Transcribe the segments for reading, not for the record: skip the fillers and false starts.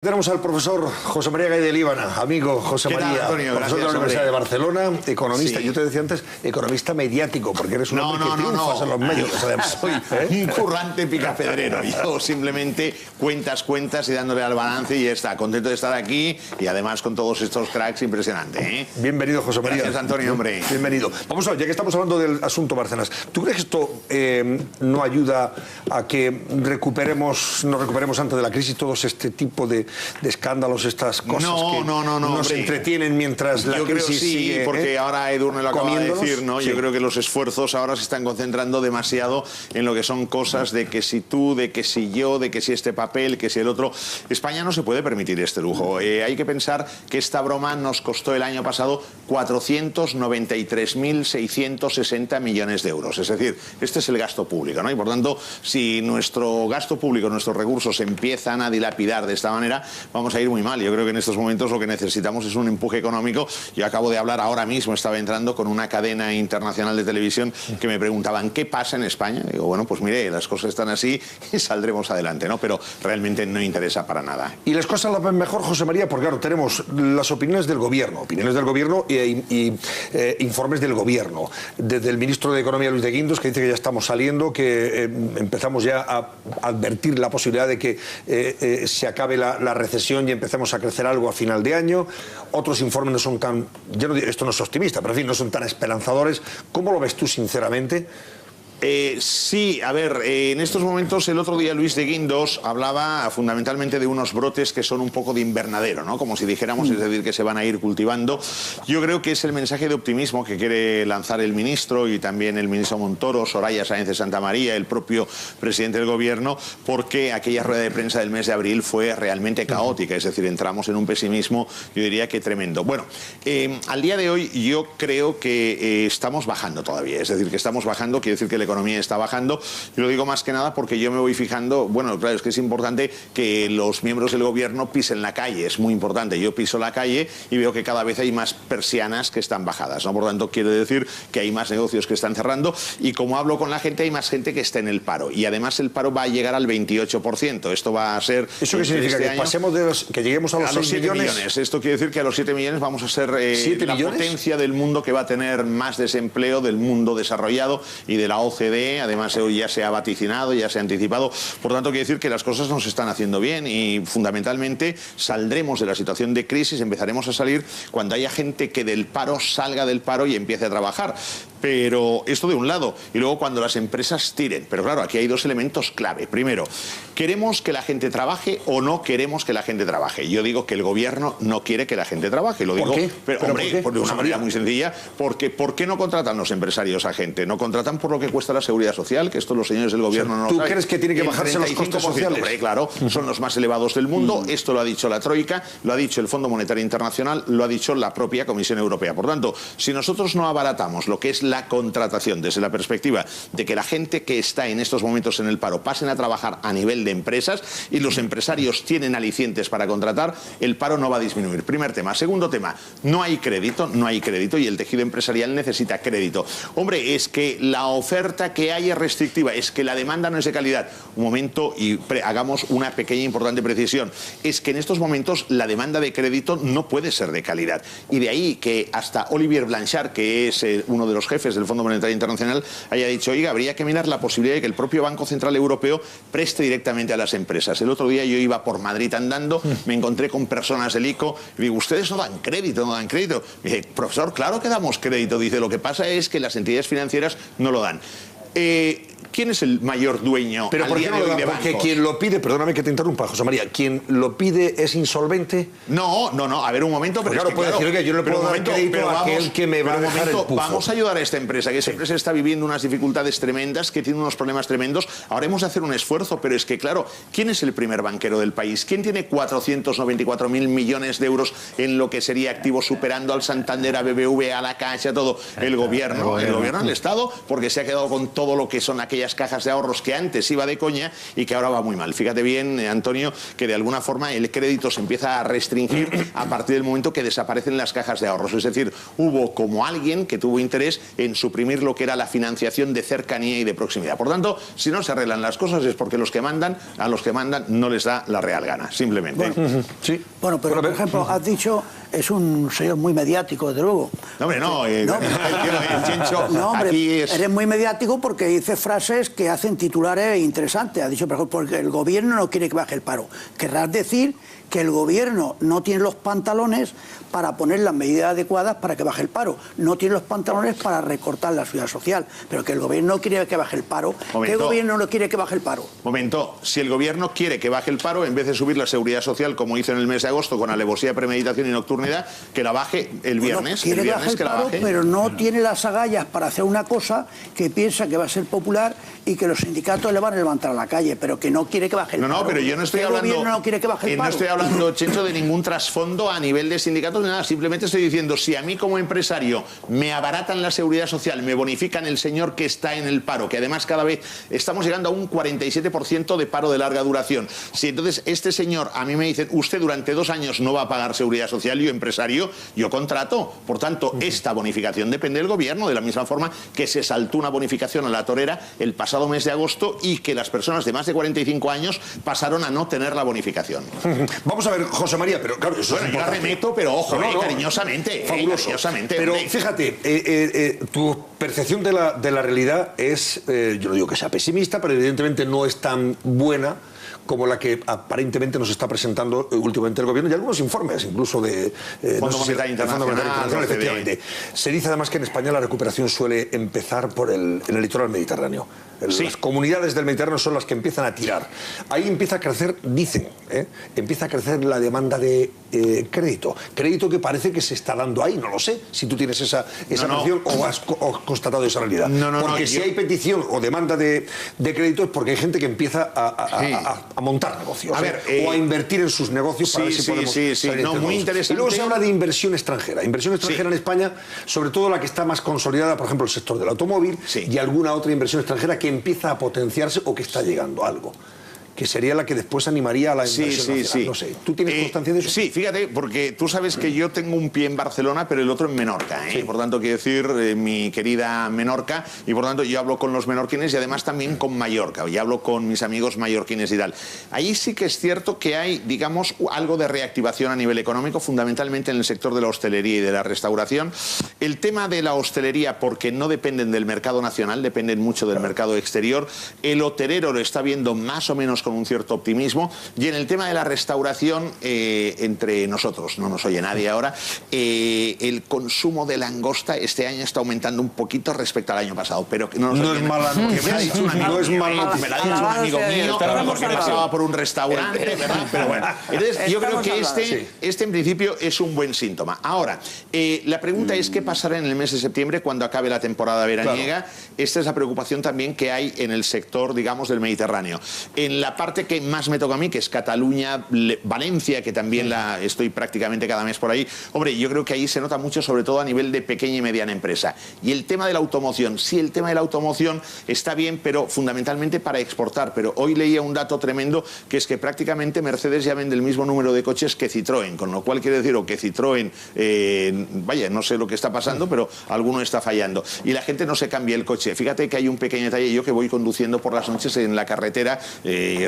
Tenemos al profesor José María Gay de Líbana, amigo José María, Antonio? profesor de la Universidad de Barcelona, economista. Sí. Yo te decía antes, economista mediático, porque eres un hombre que triunfas en los medios. Soy un currante picapedrero. Yo simplemente cuentas y dándole al balance y ya está. Contento de estar aquí y además con todos estos cracks, impresionante, ¿eh? Bienvenido, José María. Gracias, Antonio, hombre. Bienvenido. Vamos a ver, ya que estamos hablando del asunto Bárcenas, ¿tú crees que esto no ayuda a que nos recuperemos antes de la crisis todos este tipo de escándalos, estas cosas que nos entretienen mientras la crisis sigue? Sí, porque ahora Edurne lo acaba de decir, ¿no? Sí. Yo creo que los esfuerzos ahora se están concentrando demasiado en lo que son cosas de que si tú, de que si yo, de que si este papel, que si el otro. España no se puede permitir este lujo. Hay que pensar que esta broma nos costó el año pasado 493.660 millones de euros. Es decir, este es el gasto público, ¿no? Y por tanto, si nuestro gasto público, nuestros recursos empiezan a dilapidar de esta manera, vamos a ir muy mal. Yo creo que en estos momentos lo que necesitamos es un empuje económico. Yo acabo de hablar ahora mismo, estaba entrando con una cadena internacional de televisión que me preguntaban ¿qué pasa en España? Y digo, bueno, pues mire, las cosas están así y saldremos adelante, ¿no? Pero realmente no interesa para nada. Y las cosas las ven mejor, José María, porque claro, tenemos las opiniones del gobierno y informes del gobierno. Desde el ministro de Economía, Luis de Guindos, que dice que ya estamos saliendo, que empezamos ya a advertir la posibilidad de que se acabe la recesión y empecemos a crecer algo a final de año. Otros informes no son tan... esto no es optimista, pero en fin, no son tan esperanzadores. ¿Cómo lo ves tú, sinceramente? Sí, a ver, en estos momentos el otro día Luis de Guindos hablaba fundamentalmente de unos brotes que son un poco de invernadero, ¿no? Como si dijéramos, es decir, que se van a ir cultivando. Yo creo que es el mensaje de optimismo que quiere lanzar el ministro y también el ministro Montoro, Soraya Sáenz de Santa María, el propio presidente del gobierno, porque aquella rueda de prensa del mes de abril fue realmente caótica, es decir, entramos en un pesimismo, yo diría que tremendo. Bueno, al día de hoy yo creo que estamos bajando todavía, es decir, que estamos bajando, quiere decir que la economía está bajando, y lo digo más que nada porque yo me voy fijando, bueno, claro, es que es importante que los miembros del gobierno pisen la calle, es muy importante, yo piso la calle y veo que cada vez hay más persianas que están bajadas, ¿no? Por lo tanto, quiere decir que hay más negocios que están cerrando y como hablo con la gente, hay más gente que está en el paro, y además el paro va a llegar al 28%, esto va a ser... ¿Eso qué significa? Este ¿Que pasemos de que lleguemos a los 6 millones? Esto quiere decir que a los 7 millones vamos a ser la potencia del mundo que va a tener más desempleo del mundo desarrollado y de la OCDE. Además hoy ya se ha vaticinado, ya se ha anticipado, por tanto quiere decir que las cosas nos están haciendo bien y fundamentalmente saldremos de la situación de crisis, empezaremos a salir cuando haya gente que del paro salga del paro y empiece a trabajar. Pero esto de un lado, y luego cuando las empresas tiren. Pero claro, aquí hay dos elementos clave. Primero, ¿queremos que la gente trabaje o no queremos que la gente trabaje? Yo digo que el gobierno no quiere que la gente trabaje. Lo digo, ¿Por qué? Pero hombre, de una manera muy sencilla, porque ¿por qué no contratan los empresarios a gente? No contratan por lo que cuesta la seguridad social, que esto los señores del gobierno no lo saben. ¿Tú crees que tiene que bajarse los costes sociales? Hombre, claro, son los más elevados del mundo. Esto lo ha dicho la Troika, lo ha dicho el Fondo Monetario Internacional, lo ha dicho la propia Comisión Europea. Por tanto, si nosotros no abaratamos lo que es la contratación desde la perspectiva de que la gente que está en estos momentos en el paro pasen a trabajar a nivel de empresas y los empresarios tienen alicientes para contratar, el paro no va a disminuir. Primer tema. Segundo tema, no hay crédito y el tejido empresarial necesita crédito. Hombre, es que la oferta que hay es restrictiva, es que la demanda no es de calidad. Un momento y hagamos una pequeña e importante precisión. Es que en estos momentos la demanda de crédito no puede ser de calidad. Y de ahí que hasta Olivier Blanchard, que es uno de los jefes del Fondo Monetario Internacional, haya dicho, oiga, habría que mirar la posibilidad de que el propio Banco Central Europeo preste directamente a las empresas. El otro día yo iba por Madrid andando, me encontré con personas del ICO y digo, ustedes no dan crédito. Me dice, profesor, claro que damos crédito. Dice, lo que pasa es que las entidades financieras no lo dan. ¿Quién es el mayor dueño? ¿Pero por qué no lo dan? Porque quien lo pide, perdóname que te interrumpa, José María, ¿quien lo pide es insolvente? No, a ver un momento, pero claro, es que, puede decir que yo le puedo dar crédito a aquel que me va a dejar el pufo. Vamos a ayudar a esta empresa, que esa empresa está viviendo unas dificultades tremendas, que tiene unos problemas tremendos. Ahora hemos de hacer un esfuerzo, pero es que, claro, ¿quién es el primer banquero del país? ¿Quién tiene 494.000 millones de euros en lo que sería activo, superando al Santander, a BBV, a la Caixa, todo? El gobierno, el Estado, porque se ha quedado con todo lo que son aquellas aquellas cajas de ahorros que antes iba de coña y que ahora va muy mal. Fíjate bien, Antonio, que de alguna forma el crédito se empieza a restringir a partir del momento que desaparecen las cajas de ahorros. Es decir, hubo como alguien que tuvo interés en suprimir lo que era la financiación de cercanía y de proximidad. Por tanto, si no se arreglan las cosas es porque a los que mandan no les da la real gana, simplemente. Bueno, Sí. bueno, pero por ejemplo, has dicho, es un señor muy mediático, desde luego. No, hombre, no, el Chencho, No, hombre, aquí es... eres muy mediático porque dice frases que hacen titulares interesantes. Ha dicho, por ejemplo, porque el gobierno no quiere que baje el paro. Querrás decir que el gobierno no tiene los pantalones para poner las medidas adecuadas para que baje el paro. No tiene los pantalones para recortar la seguridad social. Pero que el gobierno no quiere que baje el paro. ¿Qué gobierno no quiere que baje el paro? Momento, si el gobierno quiere que baje el paro, en vez de subir la seguridad social, como hizo en el mes de agosto, con alevosía, premeditación y nocturnidad, que la baje el viernes. Quiere que baje el paro, pero no tiene las agallas para hacer una cosa que piensa que va a ser popular y que los sindicatos le van a levantar a la calle, pero que no quiere que baje el paro. No, pero yo no estoy hablando... ¿Qué gobierno no quiere que baje el paro? No estoy hablando, Chencho, de ningún trasfondo a nivel de sindicatos ni nada. Simplemente estoy diciendo, si a mí como empresario me abaratan la seguridad social, me bonifican el señor que está en el paro, que además cada vez estamos llegando a un 47% de paro de larga duración. Si entonces este señor a mí me dice, usted durante 2 años no va a pagar seguridad social, yo empresario, yo contrato. Por tanto, esta bonificación depende del gobierno, de la misma forma que se saltó una bonificación a la torera el pasado mes de agosto y que las personas de más de 45 años pasaron a no tener la bonificación. Vamos a ver, José María, pero claro, eso bueno, es yo la remeto, pero ojo, cariñosamente. Fabuloso. Cariñosamente, pero hombre. fíjate, tu percepción de la realidad es, yo no digo que sea pesimista, pero evidentemente no es tan buena como la que aparentemente nos está presentando últimamente el gobierno y algunos informes, incluso de Fondo Monetario Internacional, efectivamente. Se dice además que en España la recuperación suele empezar en el litoral mediterráneo. Sí. Las comunidades del Mediterráneo son las que empiezan a tirar. Ahí empieza a crecer, dicen, empieza a crecer la demanda de crédito. Crédito que parece que se está dando ahí, no lo sé, si tú tienes esa noción o has constatado esa realidad. Porque si hay petición o demanda de crédito es porque hay gente que empieza a montar negocios, o a invertir en sus negocios para ver si podemos salir muy interesante. Y luego se habla de inversión extranjera. Inversión extranjera en España, sobre todo la que está más consolidada, por ejemplo, el sector del automóvil y alguna otra inversión extranjera que empieza a potenciarse o que está llegando a algo, que sería la que después animaría a la inversión nacional. No sé, ¿tú tienes constancia de eso? Sí, fíjate, porque tú sabes que yo tengo un pie en Barcelona, pero el otro en Menorca, Por tanto, quiero decir, mi querida Menorca, y por tanto yo hablo con los menorquines y además también con Mallorca, y hablo con mis amigos mallorquines y tal. Ahí sí que es cierto que hay, digamos, algo de reactivación a nivel económico, fundamentalmente en el sector de la hostelería y de la restauración. El tema de la hostelería, porque no dependen del mercado nacional, dependen mucho del mercado exterior. El hotelero lo está viendo más o menos con un cierto optimismo, y en el tema de la restauración, entre nosotros, no nos oye nadie ahora, el consumo de langosta este año está aumentando un poquito respecto al año pasado, pero no es mala noticia. Me lo ha dicho un amigo mío, porque pasaba por un restaurante, ¿verdad? Pero bueno, entonces yo creo que este en principio es un buen síntoma. Ahora, la pregunta es qué pasará en el mes de septiembre cuando acabe la temporada veraniega. Esta es la preocupación también que hay en el sector, digamos, del Mediterráneo. En la parte que más me toca a mí, que es Cataluña, Valencia, que también la estoy prácticamente cada mes por ahí, hombre, yo creo que ahí se nota mucho, sobre todo a nivel de pequeña y mediana empresa. Y el tema de la automoción, sí, el tema de la automoción está bien, pero fundamentalmente para exportar. Pero hoy leía un dato tremendo, que es que prácticamente Mercedes ya vende el mismo número de coches que Citroën, con lo cual quiere decir, o que Citroën, vaya, no sé lo que está pasando, pero alguno está fallando. Y la gente no se cambia el coche. Fíjate que hay un pequeño detalle, yo que voy conduciendo por las noches en la carretera,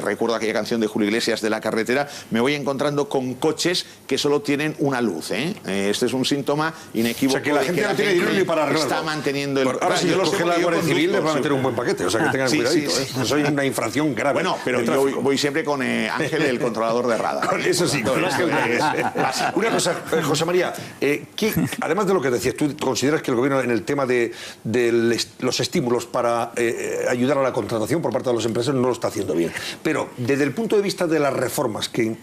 recuerdo aquella canción de Julio Iglesias de la carretera, me voy encontrando con coches que solo tienen una luz. Este es un síntoma inequívoco. O sea, que la gente no tiene dinero ni para arreglarlo. Está manteniendo el... Ahora, si yo los coge la Guardia Civil, les va a meter un buen paquete. O sea, que tengan cuidadito. Eso es una infracción grave. Bueno, pero yo voy siempre con Ángel, el controlador de radar. Eso sí, con Ángel. Una cosa, José María, además de lo que decías, ¿tú consideras que el gobierno en el tema de los estímulos para ayudar a la contratación por parte de los empresarios no lo está haciendo bien? Pero desde el punto de vista de las reformas que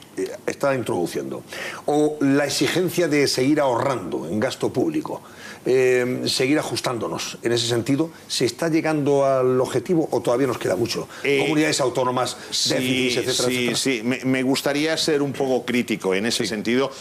está introduciendo, o la exigencia de seguir ahorrando en gasto público, seguir ajustándonos en ese sentido, ¿se está llegando al objetivo o todavía nos queda mucho? Comunidades autónomas, déficits, etcétera, etcétera. Sí, me gustaría ser un poco crítico en ese sentido,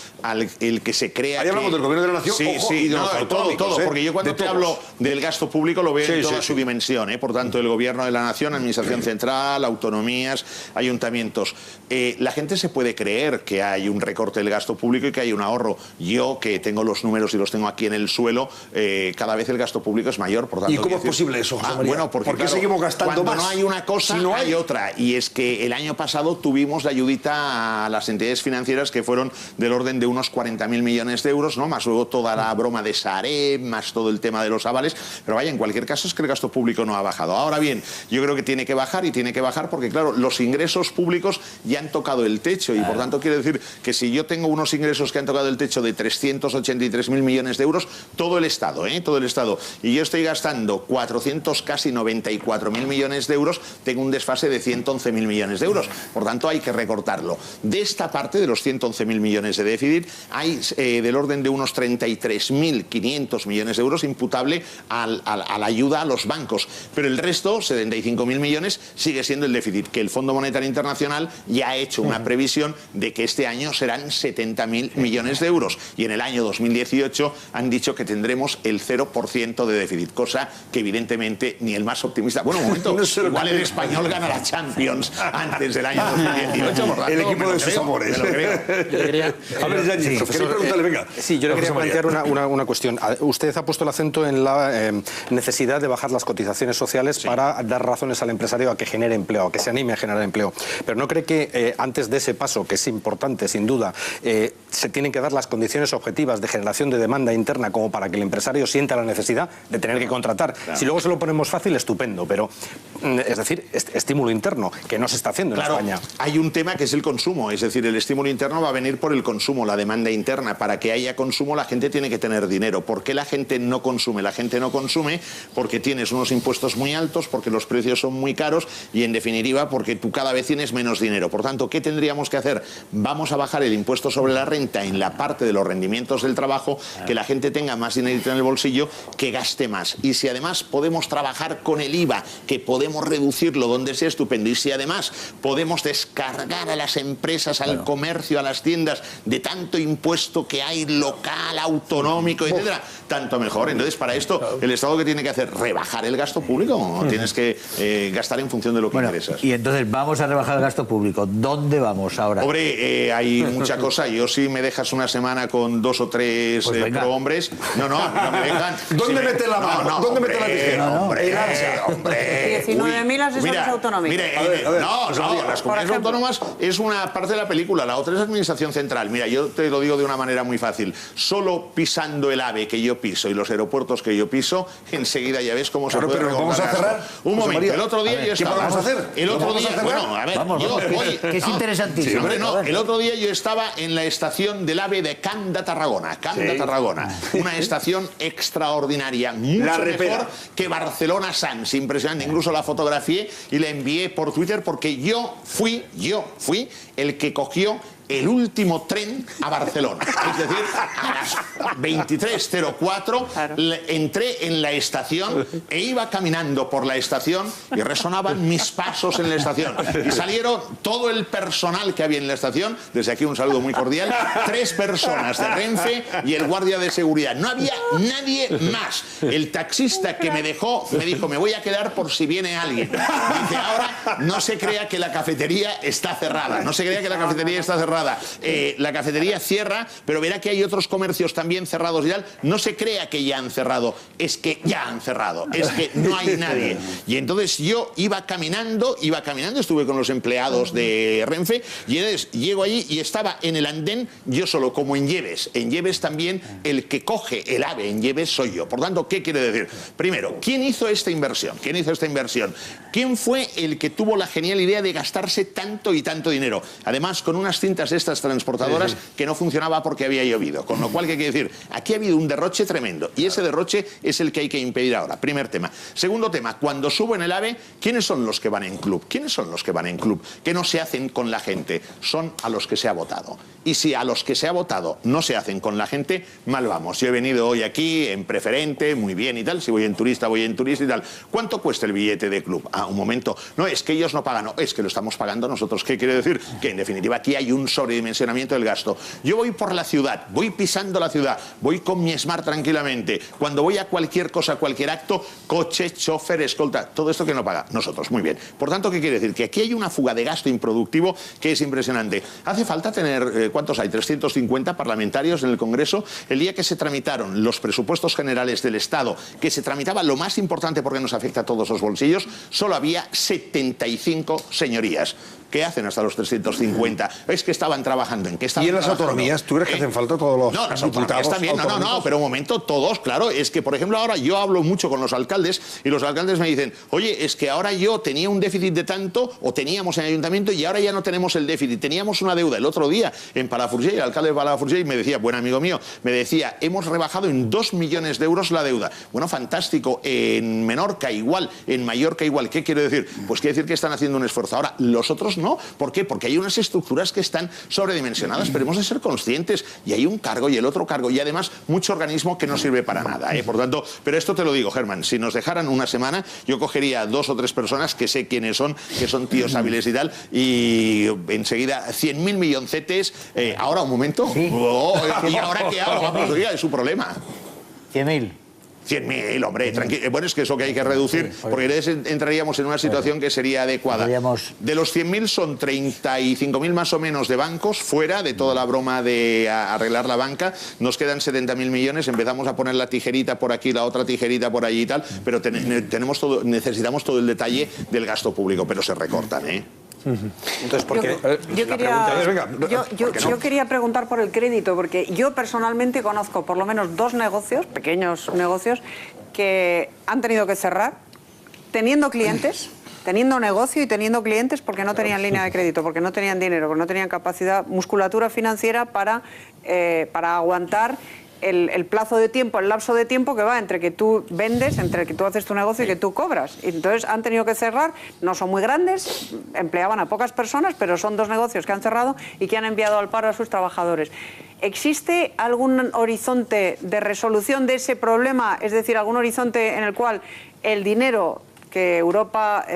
el que se crea. Ahí hablamos del gobierno de la nación, y de los todo, porque yo cuando te hablo del gasto público lo veo en toda su dimensión, por tanto, el gobierno de la nación, administración central, autonomías, ayuntamientos. La gente se puede creer que hay un recorte del gasto público y que hay un ahorro. Yo, que tengo los números y los tengo aquí en el suelo, cada vez el gasto público es mayor. Por tanto, ¿y cómo es posible eso, José María? Bueno, porque ¿por qué claro, seguimos gastando cuando más? no hay una cosa, si no hay otra. Y es que el año pasado tuvimos la ayudita a las entidades financieras que fueron del orden de unos 40.000 millones de euros, ¿no? Más luego toda la broma de Sareb, más todo el tema de los avales. Pero vaya, en cualquier caso es que el gasto público no ha bajado. Ahora bien, yo creo que tiene que bajar, y tiene que bajar porque, claro, los ingresos públicos ya han tocado el techo, y por tanto quiero decir que si yo tengo unos ingresos que han tocado el techo de 383.000 millones de euros, todo el Estado, todo el Estado, y yo estoy gastando 400, casi 94.000 millones de euros, tengo un desfase de 111.000 millones de euros. Por tanto, hay que recortarlo. De esta parte, de los 111.000 millones de déficit, hay del orden de unos 33.500 millones de euros imputable a la ayuda a los bancos. Pero el resto, 75.000 millones, sigue siendo el déficit, que el Fondo Monetario Internacional ya ha hecho una previsión de que este año serán 70.000 millones de euros. Y en el año 2018 han dicho que tendremos el 0% de déficit, cosa que evidentemente ni el más optimista... Bueno, un momento, igual el Español gana la Champions antes del año 2018. Por tanto, el equipo de sus amores. Me lo creo. A ver, Yáñez, quería preguntarle, venga. Sí, yo le quería plantear una cuestión. Usted ha puesto el acento en la necesidad de bajar las cotizaciones sociales para dar razones al empresario a que genere empleo, a que se anime a generar empleo. Pero ¿no cree que antes de ese paso, que es importante, sin duda, se tienen que dar las condiciones objetivas de generación de demanda interna como para que el empresario sienta la necesidad de tener que contratar? Claro. Si luego se lo ponemos fácil, estupendo, pero es decir, estímulo interno, que no se está haciendo en España. Hay un tema que es el consumo, es decir, el estímulo interno va a venir por el consumo, la demanda interna. Para que haya consumo, la gente tiene que tener dinero. ¿Por qué la gente no consume? La gente no consume porque tienes unos impuestos muy altos, porque los precios son muy caros y, en definitiva, porque tú cada vez tienes menos dinero. Por tanto, ¿qué tendríamos que hacer? Vamos a bajar el impuesto sobre la renta en la parte de los rendimientos del trabajo, que la gente tenga más dinerito en el bolsillo, que gaste más. Y si además podemos trabajar con el IVA, que podemos reducirlo donde sea, estupendo. Y si además podemos descargar a las empresas, al comercio, a las tiendas, de tanto impuesto que hay local, autonómico, etcétera, tanto mejor. Entonces, para esto, el Estado, ¿qué tiene que hacer? ¿Rebajar el gasto público? Tienes que gastar en función de lo que ingresas. Y entonces, vamos a rebajar el gasto público. ¿Dónde vamos ahora? Hombre, hay mucha cosa. Yo, si me dejas una semana con 2 o 3 prohombres, no me dejan. ¿Dónde mete la mano? ¿Dónde mete la tijera? Hombre. 19.000 asesores autonómicos. Las comunidades autónomas es una parte de la película, la otra es administración central. Mira, yo te lo digo de una manera muy fácil. Solo pisando el AVE que yo piso y los aeropuertos que yo piso, enseguida ya ves cómo se puede pero vamos a cerrar. Un momento, el otro día yo estaba... ¿Qué vamos a hacer? El otro día, bueno, a ver, que es interesantísimo. El otro día yo estaba en la estación del AVE de Camp de Tarragona. Una estación extraordinaria, mucho mejor que Barcelona Sants, impresionante. Incluso la fotografié y la envié por Twitter, porque yo fui el que cogió el último tren a Barcelona. Es decir, a las 23:04 entré en la estación e iba caminando por la estación y resonaban mis pasos en la estación. Y salieron todo el personal que había en la estación, desde aquí un saludo muy cordial, 3 personas de Renfe y el guardia de seguridad. No había nadie más. El taxista que me dejó me dijo, me voy a quedar por si viene alguien. Dice, ahora no se crea que la cafetería está cerrada. No se crea que la cafetería está cerrada. La cafetería cierra, pero verá que hay otros comercios también cerrados y tal. No se crea que ya han cerrado, es que ya han cerrado, es que no hay nadie. Y entonces yo iba caminando, estuve con los empleados de Renfe, y entonces llego allí y estaba en el andén yo solo, como en Lleves. En Lleves también el que coge el AVE en Lleves soy yo. Por tanto, ¿qué quiere decir? Primero, ¿quién hizo esta inversión? ¿Quién fue el que tuvo la genial idea de gastarse tanto y tanto dinero? Además, con unas cintas todas estas transportadoras que no funcionaba porque había llovido. Con lo cual, ¿qué quiere decir? Aquí ha habido un derroche tremendo y ese derroche es el que hay que impedir ahora. Primer tema. Segundo tema, cuando subo en el AVE, ¿quiénes son los que van en club? ¿Quiénes son los que van en club? ¿Qué no se hacen con la gente? Son a los que se ha votado. Y si a los que se ha votado no se hacen con la gente, mal vamos. Yo he venido hoy aquí en preferente, muy bien y tal. Si voy en turista y tal. ¿Cuánto cuesta el billete de club? Ah, un momento. No, es que ellos no pagan. No, es que lo estamos pagando nosotros. ¿Qué quiere decir? Que en definitiva aquí hay un sobredimensionamiento del gasto. Yo voy por la ciudad, voy pisando la ciudad, voy con mi Smart tranquilamente. Cuando voy a cualquier cosa, cualquier acto, coche, chofer, escolta, todo esto que no paga nosotros. Muy bien. Por tanto, ¿qué quiere decir? Que aquí hay una fuga de gasto improductivo que es impresionante. Hace falta tener, ¿cuántos hay? 350 parlamentarios en el Congreso. El día que se tramitaron los presupuestos generales del Estado, que se tramitaba lo más importante porque nos afecta a todos los bolsillos, solo había 75 señorías. ¿Qué hacen hasta los 350? Es que estaban trabajando. ¿En qué estaban trabajando? ¿Y en las autonomías? ¿Tú crees que hacen falta todos los las diputados? También. No, pero un momento, todos, claro. Es que, por ejemplo, ahora yo hablo mucho con los alcaldes y los alcaldes me dicen, oye, es que ahora yo tenía un déficit de tanto, o teníamos en el ayuntamiento, y ahora ya no tenemos el déficit. Teníamos una deuda. El otro día, en Palafrugell, el alcalde de Palafrugell me decía, buen amigo mío, me decía, hemos rebajado en 2 millones de euros la deuda. Bueno, fantástico. En Menorca igual, en Mallorca igual. ¿Qué quiere decir? Pues quiere decir que están haciendo un esfuerzo. Ahora, los otros no. ¿Por qué? Porque hay unas estructuras que están sobredimensionadas, pero hemos de ser conscientes. Y hay un cargo y el otro cargo. Y además, mucho organismo que no sirve para nada. Por tanto, pero esto te lo digo, Germán, si nos dejaran una semana, yo cogería 2 o 3 personas que sé quiénes son, que son tíos hábiles y tal, y enseguida 100.000 milloncetes. Ahora, un momento. Sí. ¿Y ahora qué hago? Vamos, oiga, es su problema. 100.000. 100.000, hombre, tranquilo. Bueno, es que eso que hay que reducir, porque entraríamos en una situación que sería adecuada. De los 100.000 son 35.000 más o menos de bancos, fuera de toda la broma de arreglar la banca. Nos quedan 70.000 millones, empezamos a poner la tijerita por aquí, la otra tijerita por allí y tal, pero necesitamos todo el detalle del gasto público, pero se recortan, ¿eh? Entonces, ¿por qué? Yo quería preguntar por el crédito, porque yo personalmente conozco por lo menos 2 negocios, pequeños negocios, que han tenido que cerrar teniendo clientes, teniendo negocio y teniendo clientes porque no tenían línea de crédito, porque no tenían dinero, porque no tenían capacidad, musculatura financiera para aguantar el plazo de tiempo, el lapso de tiempo que va entre que tú vendes, entre que tú haces tu negocio y que tú cobras. Y entonces han tenido que cerrar, no son muy grandes, empleaban a pocas personas, pero son 2 negocios que han cerrado y que han enviado al paro a sus trabajadores. ¿Existe algún horizonte de resolución de ese problema? Es decir, algún horizonte en el cual el dinero que Europa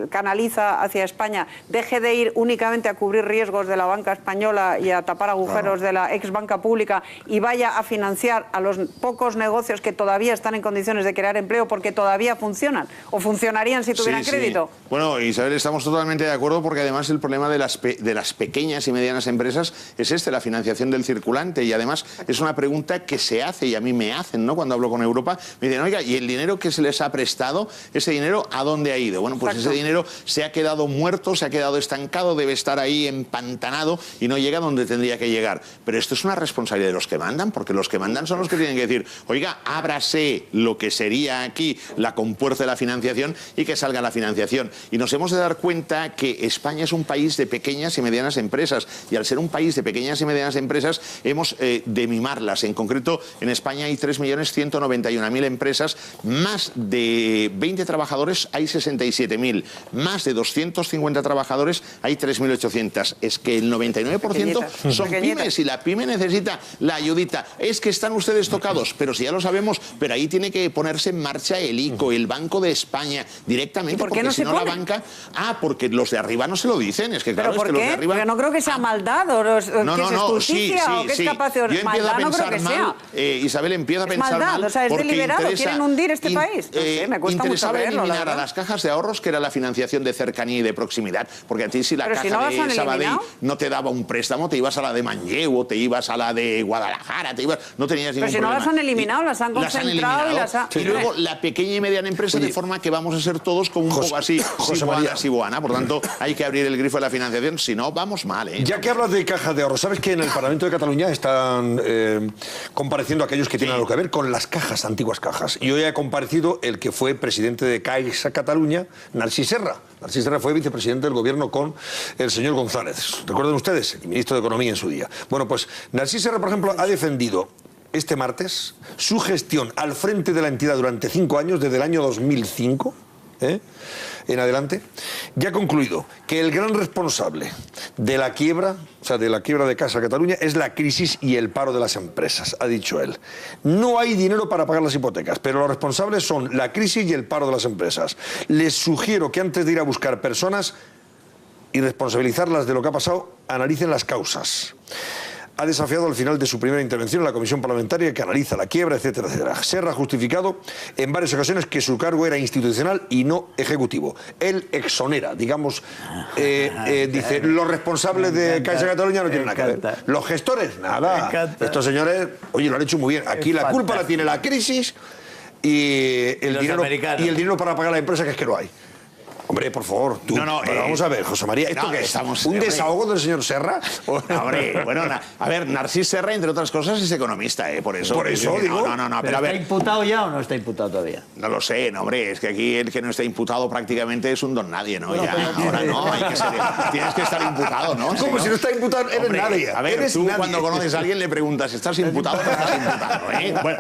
canaliza hacia España deje de ir únicamente a cubrir riesgos de la banca española y a tapar agujeros de la ex banca pública y vaya a financiar a los pocos negocios que todavía están en condiciones de crear empleo porque todavía funcionan o funcionarían si tuvieran crédito? Sí. Bueno, Isabel, estamos totalmente de acuerdo porque además el problema de las pequeñas y medianas empresas es la financiación del circulante, y además es una pregunta que se hace y a mí me hacen, ¿no? Cuando hablo con Europa, me dicen, oiga, ¿y el dinero que se les ha prestado, ese dinero a dónde ha ido? Bueno, pues ese dinero se ha quedado muerto, se ha quedado estancado, debe estar ahí empantanado y no llega donde tendría que llegar. Pero esto es una responsabilidad de los que mandan, porque los que mandan son los que tienen que decir, oiga, ábrase lo que sería aquí la compuerta de la financiación y que salga la financiación. Y nos hemos de dar cuenta que España es un país de pequeñas y medianas empresas, y al ser un país de pequeñas y medianas empresas hemos de mimarlas. En concreto, en España hay 3.191.000 empresas, más de 20 trabajadores hay 67.000, más de 250 trabajadores hay 3.800. Es que el 99% son pymes y la pyme necesita la ayudita. Es que están ustedes tocados, pero si ya lo sabemos, pero ahí tiene que ponerse en marcha el ICO, el Banco de España, directamente, ¿por qué porque no si no la banca... porque los de arriba no se lo dicen, es que claro, ¿pero por es que qué? los de arriba... Porque no creo que sea maldad, o que es justicia, o que es capacidad de maldad, no creo que sea. Isabel, empieza a pensar maldad, mal, o sea, es deliberado, quieren hundir este país. No sé, me cuesta mucho creerlo, eliminar a las cajas de ahorros, que era la financiación de cercanía y de proximidad, porque a ti si la caja de Sabadell no te daba un préstamo, te ibas a la de Manlleu o te ibas a la de Guadalajara, no tenías ningún problema. Pero si no las han eliminado, las han concentrado y luego la pequeña y mediana empresa, de forma que vamos a ser todos como un poco así, Siboana. Por tanto, hay que abrir el grifo de la financiación, si no, vamos mal. Ya que hablas de cajas de ahorros, ¿sabes que en el Parlamento de Cataluña están compareciendo aquellos que tienen algo que ver con las cajas, antiguas cajas? Y hoy ha comparecido el que fue presidente de Caixa Cataluña, Narcís Serra. Narcís Serra fue vicepresidente del gobierno con el señor González. ¿Recuerdan ustedes? El ministro de Economía en su día. Bueno, pues Narcís Serra, por ejemplo, ha defendido este martes su gestión al frente de la entidad durante 5 años, desde el año 2005, en adelante, ya ha concluido que el gran responsable de la quiebra, o sea, de la quiebra de Caixa Cataluña, es la crisis y el paro de las empresas, ha dicho él. No hay dinero para pagar las hipotecas, pero los responsables son la crisis y el paro de las empresas. Les sugiero que antes de ir a buscar personas y responsabilizarlas de lo que ha pasado, analicen las causas. Ha desafiado al final de su primera intervención en la comisión parlamentaria que analiza la quiebra, etcétera, etcétera. Serra ha justificado en varias ocasiones que su cargo era institucional y no ejecutivo. Él exonera, digamos, dice, los responsables de Caixa Cataluña no tienen nada que ver. Los gestores, nada. Estos señores, oye, lo han hecho muy bien. Aquí la culpa la tiene la crisis y el dinero para pagar a la empresa, que es que no hay. Hombre, por favor, tú. Vamos a ver, José María, ¿esto qué es? ¿Un desahogo del señor Serra? No, hombre, bueno, a ver, Narcís Serra, entre otras cosas, es economista, por eso. Por eso digo. No, pero a ver. ¿Está imputado ya o no está imputado todavía? No lo sé, no, hombre, es que aquí el que no está imputado prácticamente es un don nadie, ¿no? Ya, ahora no, hay que ser, tienes que estar imputado, ¿no? ¿Cómo? Si no está imputado, eres nadie. A ver, tú cuando conoces a alguien le preguntas, ¿estás imputado o no estás imputado? Bueno,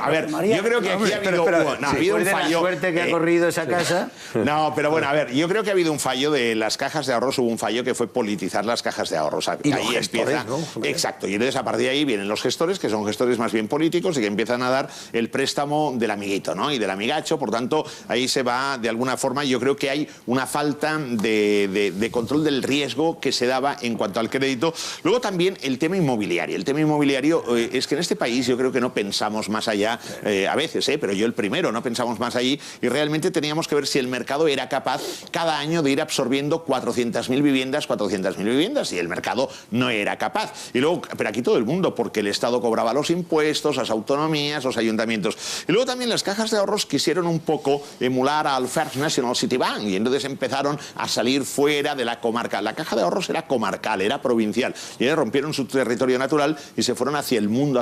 a ver, yo creo que aquí ha habido un fallo. La suerte que ha corrido esa casa. No, pero bueno, a ver, yo creo que ha habido un fallo de las cajas de ahorros, hubo un fallo que fue politizar las cajas de ahorros. Y ahí empieza, ¿no? Exacto, y entonces a partir de ahí vienen los gestores, que son gestores más bien políticos y que empiezan a dar el préstamo del amiguito, ¿no? Y del amigacho, por tanto, ahí se va, de alguna forma, yo creo que hay una falta de control del riesgo que se daba en cuanto al crédito. Luego también el tema inmobiliario. El tema inmobiliario es que en este país yo creo que no pensamos más allá, a veces, pero yo el primero, no pensamos más allí y realmente teníamos que ver si el mercado era capaz cada año de ir absorbiendo 400.000 viviendas, y el mercado no era capaz. Y luego, pero aquí todo el mundo, porque el Estado cobraba los impuestos, las autonomías, los ayuntamientos. Y luego también las cajas de ahorros quisieron un poco emular al First National Citibank y entonces empezaron a salir fuera de la comarca. La caja de ahorros era comarcal, era provincial, y ellos rompieron su territorio natural y se fueron hacia el mundo,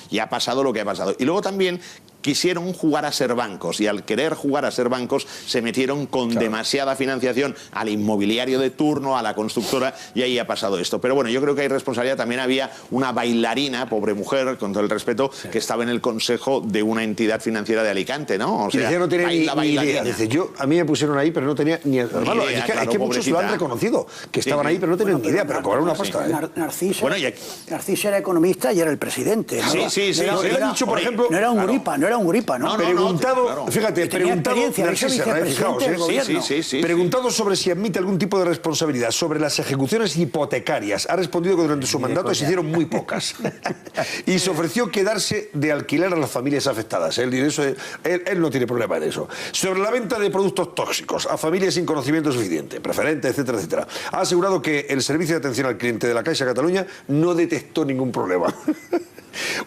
y ha pasado lo que ha pasado. Y luego también quisieron jugar a ser bancos y al querer jugar a ser bancos se metieron con demasiada financiación al inmobiliario de turno, a la constructora, y ahí ha pasado esto. Pero bueno, yo creo que hay responsabilidad. También había una bailarina, pobre mujer, con todo el respeto, que estaba en el consejo de una entidad financiera de Alicante, ¿no? O sea, y no tenía ni idea. Dice, a mí me pusieron ahí, pero no tenía ni idea. Es que muchos lo han reconocido, que estaban ahí, pero no tenían ni idea, pero cobraron una pasta. Narcís era economista y era el presidente. Sí. Era dicho, por ejemplo, no era un guripa, ¿no? Preguntado, fíjate, preguntado sobre si admite algún tipo de responsabilidad sobre las ejecuciones hipotecarias, ha respondido que durante su mandato se hicieron muy pocas. Y se ofreció quedarse de alquiler a las familias afectadas. Él no tiene problema en eso. Sobre la venta de productos tóxicos a familias sin conocimiento suficiente, preferente, etcétera, etcétera. Ha asegurado que el servicio de atención al cliente de la Caixa Cataluña no detectó ningún problema.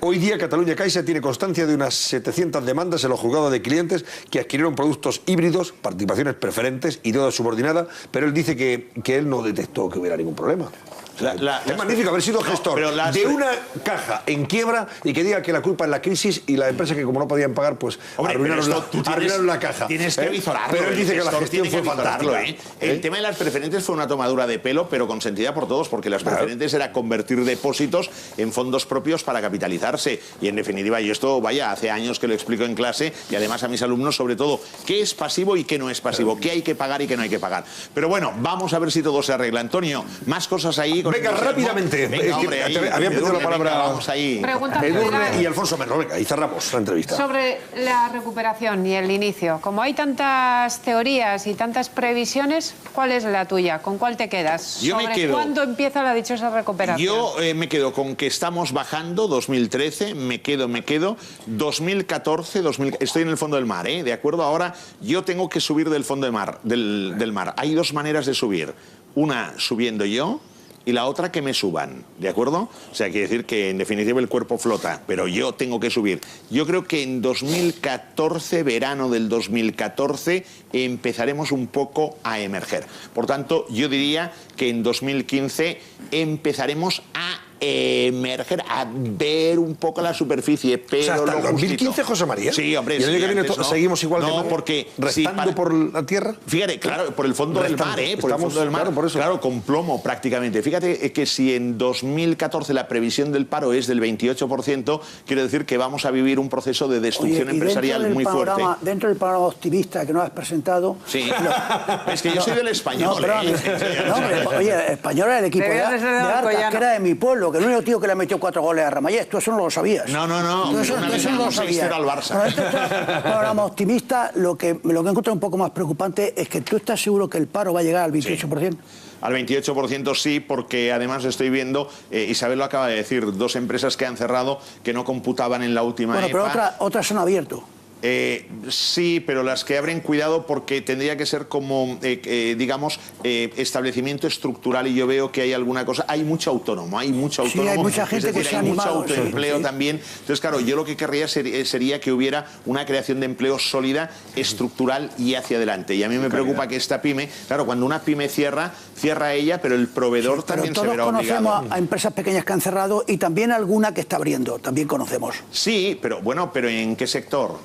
Hoy día Cataluña Caixa tiene constancia de unas 700 demandas en los juzgados de clientes que adquirieron productos híbridos, participaciones preferentes y deuda subordinada, pero él dice que él no detectó que hubiera ningún problema. Es magnífico haber sido gestor de una caja en quiebra y que diga que la culpa es la crisis y la empresa que como no podían pagar, pues arruinaron la caja. Tienes que vizorarlo. Pero él dice que la gestión fue fantástica. El tema de las preferentes fue una tomadura de pelo, pero consentida por todos, porque las preferentes era convertir depósitos en fondos propios para capitalizarse. Y en definitiva, y esto, vaya, hace años que lo explico en clase y además a mis alumnos, sobre todo, qué es pasivo y qué no es pasivo, qué hay que pagar y qué no hay que pagar. Pero bueno, vamos a ver si todo se arregla. Antonio, más cosas ahí. Venga, rápidamente. Venga, hombre, había pedido la palabra. Vamos ahí. Y Alfonso Merlo, venga, y cerramos la entrevista. Sobre la recuperación y el inicio, como hay tantas teorías y tantas previsiones, ¿cuál es la tuya? ¿Con cuál te quedas? Yo me quedo. ¿Cuándo empieza la dichosa recuperación? Yo me quedo con que estamos bajando, 2013, me quedo. 2014, estoy en el fondo del mar, ¿de acuerdo? Ahora yo tengo que subir del fondo del mar. Hay dos maneras de subir. Una subiendo yo y la otra que me suban, ¿de acuerdo? O sea, quiere decir que en definitiva el cuerpo flota, pero yo tengo que subir. Yo creo que en 2014, verano del 2014, empezaremos un poco a emerger. Por tanto, yo diría que en 2015 empezaremos a emerger, a ver un poco la superficie, pero O sea, hasta lo el 2015, justito. José María. Sí, hombre. ¿Y el año sí, que viene antes no. seguimos igual no, que porque restando por la tierra? Fíjate, claro, por el fondo del mar, por el Estamos, fondo del mar, claro, por eso. claro, con plomo prácticamente. Fíjate que si en 2014 la previsión del paro es del 28%, quiere decir que vamos a vivir un proceso de destrucción Oye, y empresarial muy fuerte. Dentro del panorama optimista que nos has presentado... Sí, es que yo soy del español. Oye, español era el equipo de Debías de ser de Arcas, Alcoyano. que era de mi pueblo, que el único tío que le metió 4 goles a Ramallés. Tú eso no lo sabías. No, Tú eso, una tú vez eso no lo ganamos 6-0 sabías. al Barça. Bueno, este panorama optimista, lo que encuentro un poco más preocupante es que tú estás seguro que el paro va a llegar al 28%. Al 28% sí, porque además estoy viendo, Isabel lo acaba de decir, 2 empresas que han cerrado que no computaban en la última Bueno, pero EPA. otras son abierto. Sí, pero las que abren cuidado porque tendría que ser como, digamos, establecimiento estructural y yo veo que hay alguna cosa, hay mucho autónomo, hay mucha gente es decir, que se ha hay mucho animado, autoempleo sí. también. Entonces, claro, yo lo que querría sería que hubiera una creación de empleo sólida, estructural y hacia adelante. Y a mí me preocupa que esta pyme, claro, cuando una pyme cierra ella, pero el proveedor también se verá obligado. Todos conocemos a empresas pequeñas que han cerrado y también alguna que está abriendo, también conocemos. Sí, pero bueno, ¿pero en qué sector?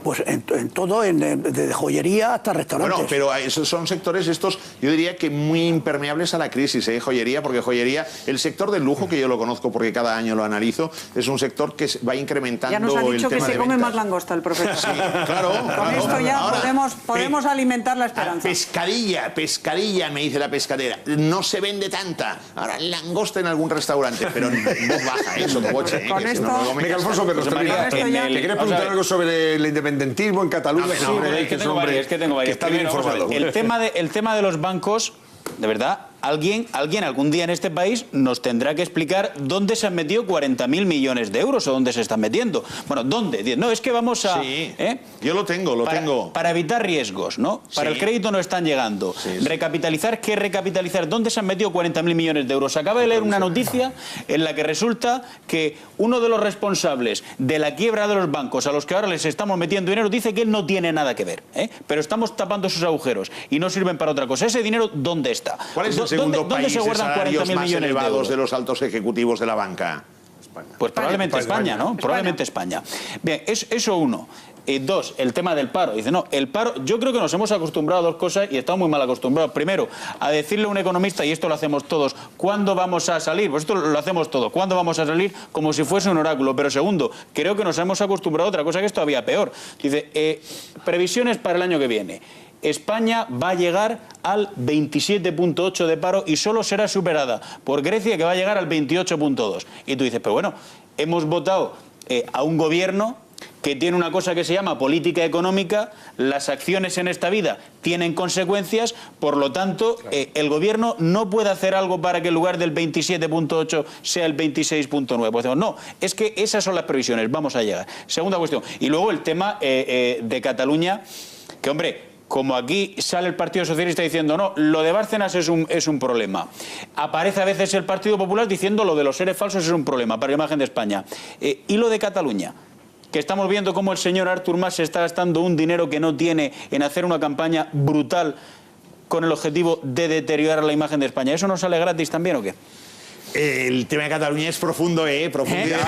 Pues en todo, desde joyería hasta restaurantes. Bueno, pero esos son sectores estos, yo diría que muy impermeables a la crisis, joyería, porque joyería, el sector del lujo, que yo lo conozco porque cada año lo analizo, es un sector que va incrementando Ya nos ha dicho el que tema se de come ventas. más langosta el profesor. Sí, claro. Con esto ya Ahora, podemos alimentar la esperanza. Pescadilla, me dice la pescadera. No se vende tanta. Ahora, langosta en algún restaurante, pero en voz baja, eso, boche. Con esto... Venga, Alfonso, pero María, ¿te quieres preguntar algo sobre el independentismo en Cataluña? Sí, es que tengo varias. Que está bien Primero, informado. El tema de los bancos, de verdad, alguien algún día en este país nos tendrá que explicar dónde se han metido 40.000 millones de euros o dónde se están metiendo. Bueno, ¿dónde? No, es que vamos a... Sí, yo lo tengo. Para evitar riesgos, ¿no? Para el crédito no están llegando. Recapitalizar, ¿qué recapitalizar? ¿Dónde se han metido 40.000 millones de euros? Acaba de leer una noticia en la que resulta que uno de los responsables de la quiebra de los bancos a los que ahora les estamos metiendo dinero dice que él no tiene nada que ver, pero estamos tapando sus agujeros y no sirven para otra cosa. ¿Ese dinero dónde está? ¿Cuál es el segundo ¿Dónde país se de guardan salarios 40.000 más millones de elevados euros? de los altos ejecutivos de la banca? Pues probablemente España, ¿no? Probablemente España. Bien, eso uno. 2, el tema del paro. Dice, no, el paro, yo creo que nos hemos acostumbrado a 2 cosas y estamos muy mal acostumbrados. Primero, a decirle a un economista, y esto lo hacemos todos, ¿cuándo vamos a salir? Pues esto lo hacemos todos, ¿cuándo vamos a salir? Como si fuese un oráculo. Pero segundo, creo que nos hemos acostumbrado a otra cosa que es todavía peor. Dice, previsiones para el año que viene. España va a llegar al 27,8 de paro y solo será superada por Grecia, que va a llegar al 28,2. Y tú dices, pero bueno, hemos votado a un gobierno que tiene una cosa que se llama política económica, las acciones en esta vida tienen consecuencias, por lo tanto, el gobierno no puede hacer algo para que en lugar del 27,8 sea el 26,9. Pues decimos, no, es que esas son las previsiones, vamos a llegar. Segunda cuestión. Y luego el tema de Cataluña, que hombre, como aquí sale el Partido Socialista diciendo, no, lo de Bárcenas es un problema. Aparece a veces el Partido Popular diciendo lo de los seres falsos es un problema para la imagen de España. ¿Y lo de Cataluña? Que estamos viendo cómo el señor Artur Mas se está gastando un dinero que no tiene en hacer una campaña brutal con el objetivo de deteriorar la imagen de España. ¿Eso no sale gratis también o qué? El tema de Cataluña es profundo, profundidad.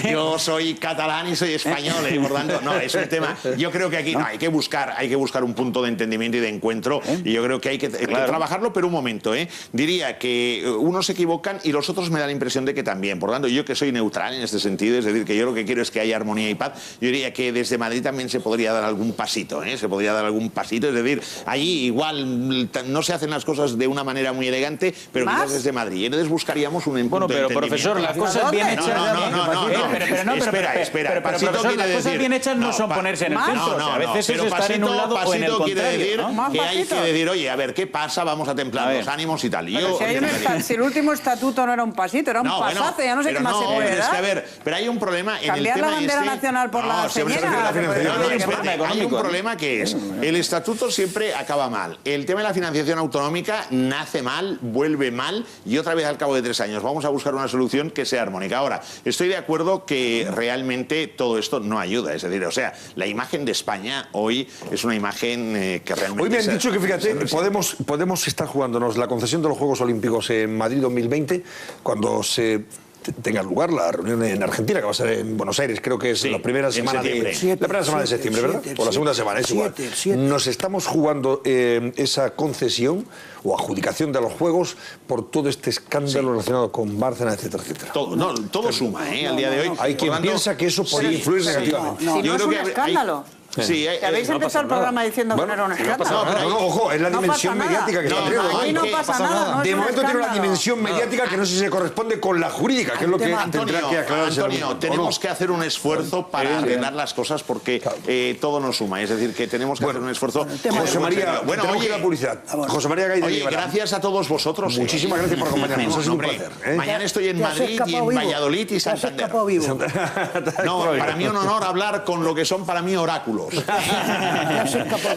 Yo soy catalán y soy español, por tanto, no, es un tema. Yo creo que aquí no, hay que buscar un punto de entendimiento y de encuentro, y yo creo que hay que trabajarlo, pero un momento, diría que unos se equivocan y los otros me da la impresión de que también. Por tanto, yo que soy neutral en este sentido, es decir, que yo lo que quiero es que haya armonía y paz, yo diría que desde Madrid también se podría dar algún pasito, se podría dar algún pasito, es decir, allí igual no se hacen las cosas de una manera muy elegante, pero quizás desde Madrid. Entonces buscaríamos un punto de entendimiento. Profesor, las cosas bien hechas... Espera, profesor, las cosas bien hechas no son ponerse en el centro. A veces es estar en un lado o en el contrario, ¿no? Que hay que decir, oye, a ver, ¿qué pasa? Vamos a templar los ánimos y tal. Si el último estatuto no era un pasito, era un pasazo, ya no sé qué más se puede dar. Es que, a ver, pero hay un problema en el tema cambiar la bandera nacional por la señera. Hay un problema que es, el estatuto siempre acaba mal. El tema de la financiación autonómica nace mal, vuelve mal y otra vez al cabo de 3 años, vamos a buscar una solución que sea armónica. Ahora, estoy de acuerdo que realmente todo esto no ayuda, es decir, o sea, la imagen de España hoy es una imagen que realmente... Hoy me han dicho que, fíjate, podemos estar jugándonos la concesión de los Juegos Olímpicos en Madrid 2020 cuando se tenga lugar la reunión en Argentina, que va a ser en Buenos Aires, creo que es la primera semana de septiembre, ¿verdad? O la segunda semana, es igual. Nos estamos jugando esa concesión o adjudicación de los Juegos por todo este escándalo relacionado con Bárcenas, etcétera, etcétera. Todo suma, al día de hoy. Hay quien piensa que eso podría influir negativamente. Si no es un escándalo. Sí, que habéis empezado el programa diciendo que no era un escándalo. No, ojo, es la dimensión mediática que está teniendo. Ahí no pasa nada. De momento tiene una dimensión mediática que no sé si se corresponde con la jurídica, que es lo que tendrá que aclararse. Antonio, tenemos que hacer un esfuerzo para arreglar las cosas porque todo nos suma. Es decir, que tenemos que hacer un esfuerzo. José María, oye, la publicidad. José María Gay de Líbana. Gracias a todos vosotros. Muchísimas gracias por acompañarnos. Es un placer. Mañana estoy en Madrid y en Valladolid y Santander. No, para mí un honor hablar con lo que son para mí oráculos.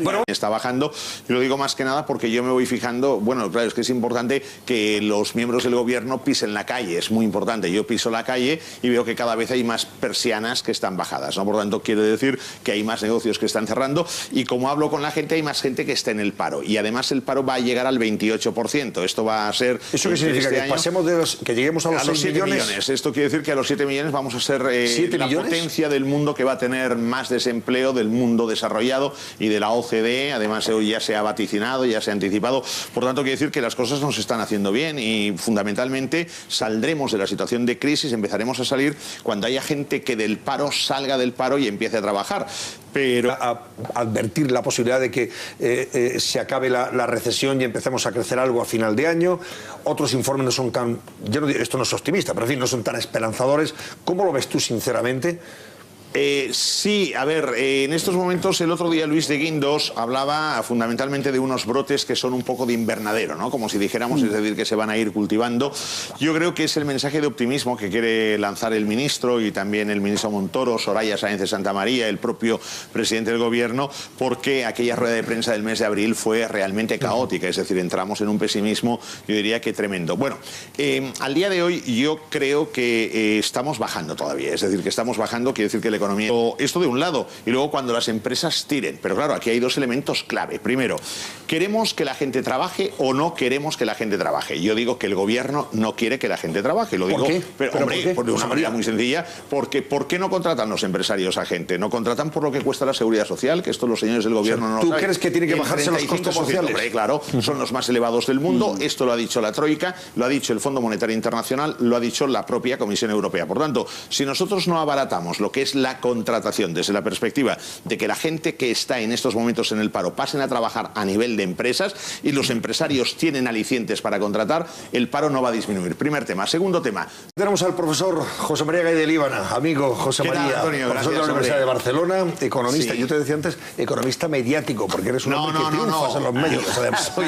Bueno, está bajando, y lo digo más que nada porque yo me voy fijando, bueno, claro, es que es importante que los miembros del gobierno pisen la calle, es muy importante. Yo piso la calle y veo que cada vez hay más persianas que están bajadas, ¿no? Por tanto, quiere decir que hay más negocios que están cerrando y como hablo con la gente, hay más gente que está en el paro. Y además el paro va a llegar al 28%. Esto va a ser... ¿Eso qué significa? Este ¿Que pasemos de que lleguemos a los 7 millones? Esto quiere decir que a los 7 millones vamos a ser la potencia del mundo que va a tener más desempleo del mundo desarrollado y de la OCDE, además hoy ya se ha vaticinado, ya se ha anticipado, por tanto quiere decir que las cosas nos están haciendo bien y fundamentalmente saldremos de la situación de crisis, empezaremos a salir cuando haya gente que del paro salga del paro y empiece a trabajar. Pero advertir la posibilidad de que se acabe la recesión y empecemos a crecer algo a final de año. Otros informes no son tan, yo no, esto no es optimista, pero en fin, no son tan esperanzadores. ¿Cómo lo ves tú sinceramente? Sí, a ver, en estos momentos el otro día Luis de Guindos hablaba fundamentalmente de unos brotes que son un poco de invernadero, ¿no? Como si dijéramos, es decir, que se van a ir cultivando. Yo creo que es el mensaje de optimismo que quiere lanzar el ministro y también el ministro Montoro, Soraya Sáenz de Santamaría, el propio presidente del gobierno, porque aquella rueda de prensa del mes de abril fue realmente caótica, es decir, entramos en un pesimismo, yo diría que tremendo. Bueno, al día de hoy yo creo que estamos bajando todavía, es decir, que estamos bajando, quiere decir que la economía, esto de un lado, y luego cuando las empresas tiren. Pero claro, aquí hay dos elementos clave. Primero, ¿queremos que la gente trabaje o no queremos que la gente trabaje? Yo digo que el gobierno no quiere que la gente trabaje. Lo digo, ¿Por qué? Pero hombre, de una manera muy sencilla, porque ¿por qué no contratan los empresarios a gente? No contratan por lo que cuesta la seguridad social, que esto los señores del gobierno no lo saben. ¿Tú crees que tiene que bajarse los costes sociales? Hombre, claro, son los más elevados del mundo. Esto lo ha dicho la Troika, lo ha dicho el Fondo Monetario Internacional, lo ha dicho la propia Comisión Europea. Por tanto, si nosotros no abaratamos lo que es la contratación desde la perspectiva de que la gente que está en estos momentos en el paro pasen a trabajar a nivel de empresas y los empresarios tienen alicientes para contratar, el paro no va a disminuir. Primer tema. Segundo tema. Tenemos al profesor José María Gay de Líbana, amigo José María, Antonio, profesor de la Universidad de Barcelona, economista. Sí. Yo te decía antes, economista mediático, porque eres un hombre que triunfas en los medios. Además. Soy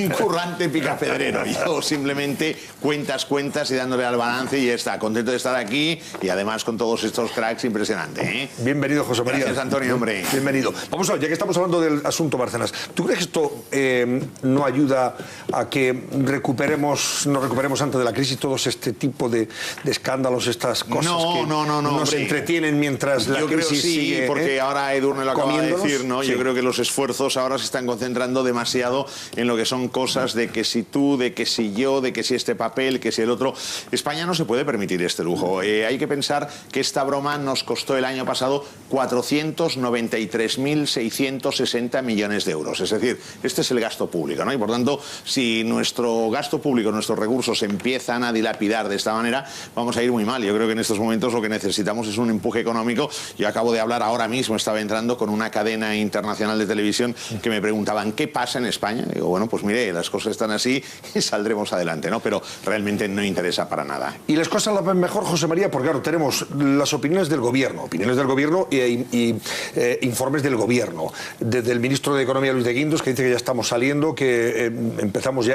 un currante picapedrero. Yo simplemente cuentas y dándole al balance y ya está. Contento de estar aquí y además con todos estos cracks, impresionante, ¿eh? Bienvenido, José María. Gracias, Antonio, hombre. Bienvenido. Vamos a ver, ya que estamos hablando del asunto Bárcenas, ¿tú crees que esto no ayuda a que nos recuperemos antes de la crisis todos este tipo de escándalos, estas cosas que nos entretienen mientras la crisis sigue? Porque ahora Edurne lo acaba de decir, ¿no? Sí. Yo creo que los esfuerzos ahora se están concentrando demasiado en lo que son cosas de que si tú, de que si yo, de que si este papel, que si el otro. España no se puede permitir este lujo. Hay que pensar que esta broma nos costó el año pasado 493.660 millones de euros. Es decir, este es el gasto público, ¿no? Y por tanto, si nuestro gasto público, nuestros recursos empiezan a dilapidar de esta manera, vamos a ir muy mal. Yo creo que en estos momentos lo que necesitamos es un empuje económico. Yo acabo de hablar ahora mismo, estaba entrando con una cadena internacional de televisión que me preguntaban ¿qué pasa en España? Y digo, bueno, pues mire, las cosas están así y saldremos adelante, ¿no? Pero realmente no interesa para nada. Y las cosas las ven mejor, José María, porque claro, tenemos las opiniones del gobierno y informes del gobierno. Desde el ministro de Economía, Luis de Guindos, que dice que ya estamos saliendo, que empezamos ya